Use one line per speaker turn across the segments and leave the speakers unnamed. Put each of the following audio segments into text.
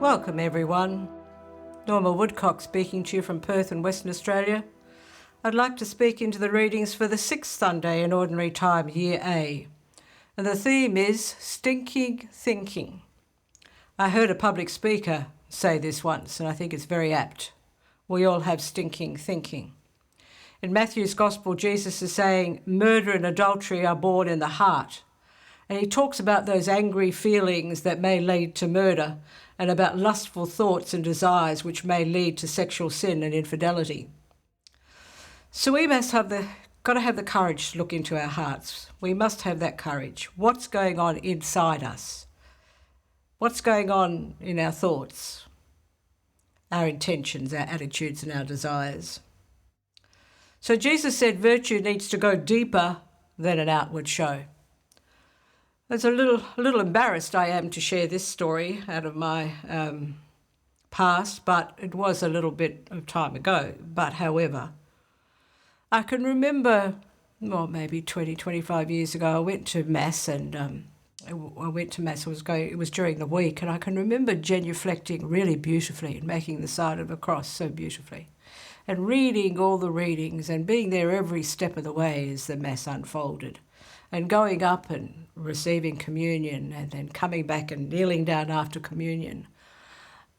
Welcome everyone. Norma Woodcock speaking to you from Perth in Western Australia. I'd like to speak into the readings for the 6th Sunday in Ordinary Time, Year A. And the theme is Stinking Thinking. I heard a public speaker say this once, and I think it's very apt. We all have stinking thinking. In Matthew's Gospel, Jesus is saying, murder and adultery are born in the heart. And he talks about those angry feelings that may lead to murder and about lustful thoughts and desires which may lead to sexual sin and infidelity. So we must got to have the courage to look into our hearts. We must have that courage. What's going on inside us? What's going on in our thoughts, our intentions, our attitudes and our desires? So Jesus said virtue needs to go deeper than an outward show. It's a little embarrassed I am to share this story out of my past, but it was a little bit of time ago. But however, I can remember, maybe 20, 25 years ago, I went to Mass and it was during the week, and I can remember genuflecting really beautifully and making the sign of a cross so beautifully and reading all the readings and being there every step of the way as the Mass unfolded. And going up and receiving communion and then coming back and kneeling down after communion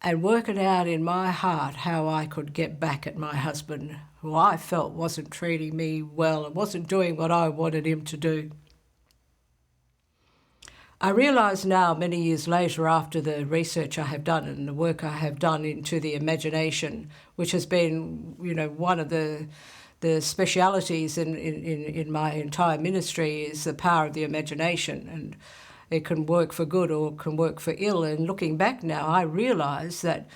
and working out in my heart how I could get back at my husband, who I felt wasn't treating me well and wasn't doing what I wanted him to do. I realise now, many years later, after the research I have done and the work I have done into the imagination, which has been, one of the specialities in my entire ministry is the power of the imagination, and it can work for good or can work for ill. And looking back now, I realise that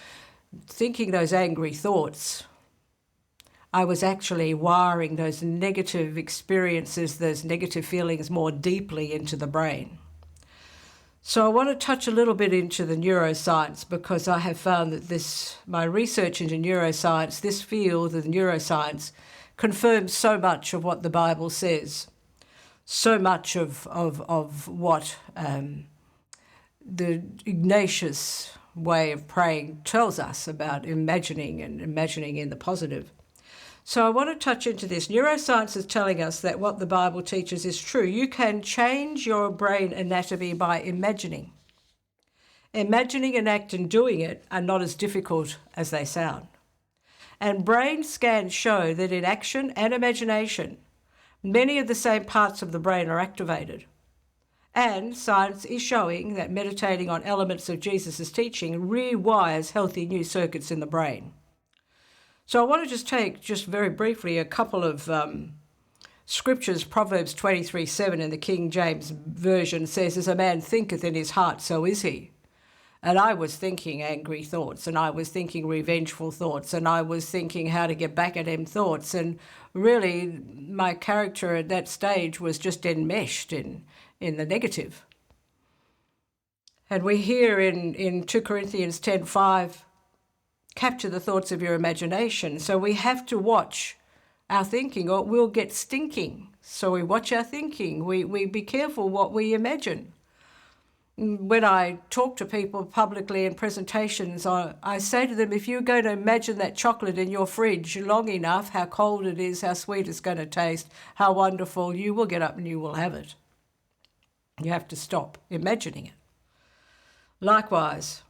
thinking those angry thoughts, I was actually wiring those negative experiences, those negative feelings more deeply into the brain. So I want to touch a little bit into the neuroscience, because I have found that my research into neuroscience, this field of neuroscience, confirms so much of what the Bible says, so much of what the Ignatius way of praying tells us about imagining in the positive. So I want to touch into this. Neuroscience is telling us that what the Bible teaches is true. You can change your brain anatomy by imagining. Imagining an act and doing it are not as difficult as they sound. And brain scans show that in action and imagination, many of the same parts of the brain are activated. And science is showing that meditating on elements of Jesus' teaching rewires healthy new circuits in the brain. So I want to just take, very briefly, a couple of scriptures. Proverbs 23:7 in the King James Version says, as a man thinketh in his heart, so is he. And I was thinking angry thoughts, and I was thinking revengeful thoughts, and I was thinking how to get back at him thoughts. And really, my character at that stage was just enmeshed in the negative. And we hear in 2 Corinthians 10:5, capture the thoughts of your imagination. So we have to watch our thinking, or we'll get stinking. So we watch our thinking. We be careful what we imagine. When I talk to people publicly in presentations, I say to them, if you're going to imagine that chocolate in your fridge long enough, how cold it is, how sweet it's going to taste, how wonderful, you will get up and you will have it. You have to stop imagining it. Likewise,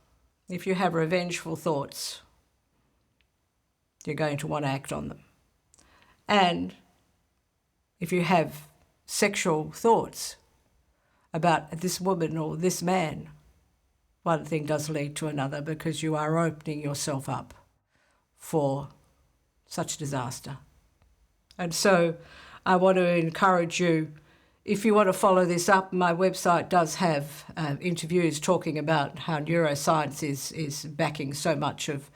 if you have revengeful thoughts, you're going to want to act on them. And if you have sexual thoughts about this woman or this man, one thing does lead to another, because you are opening yourself up for such disaster. And so I want to encourage you, if you want to follow this up, my website does have interviews talking about how neuroscience is backing so much of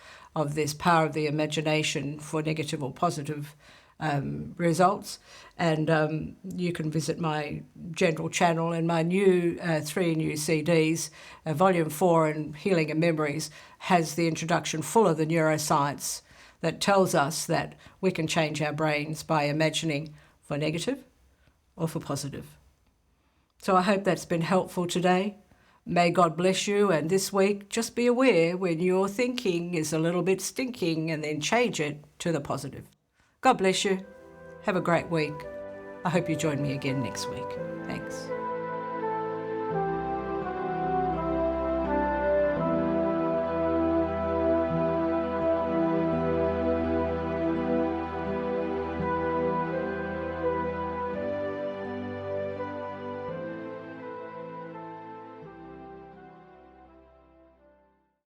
this power of the imagination for negative or positive results. And you can visit my general channel, and my new 3 new CDs, Volume 4 and Healing and Memories, has the introduction full of the neuroscience that tells us that we can change our brains by imagining for negative or for positive. So I hope that's been helpful today. May God bless you, and this week just be aware when your thinking is a little bit stinking and then change it to the positive. God bless you. Have a great week. I hope you join me again next week. Thanks.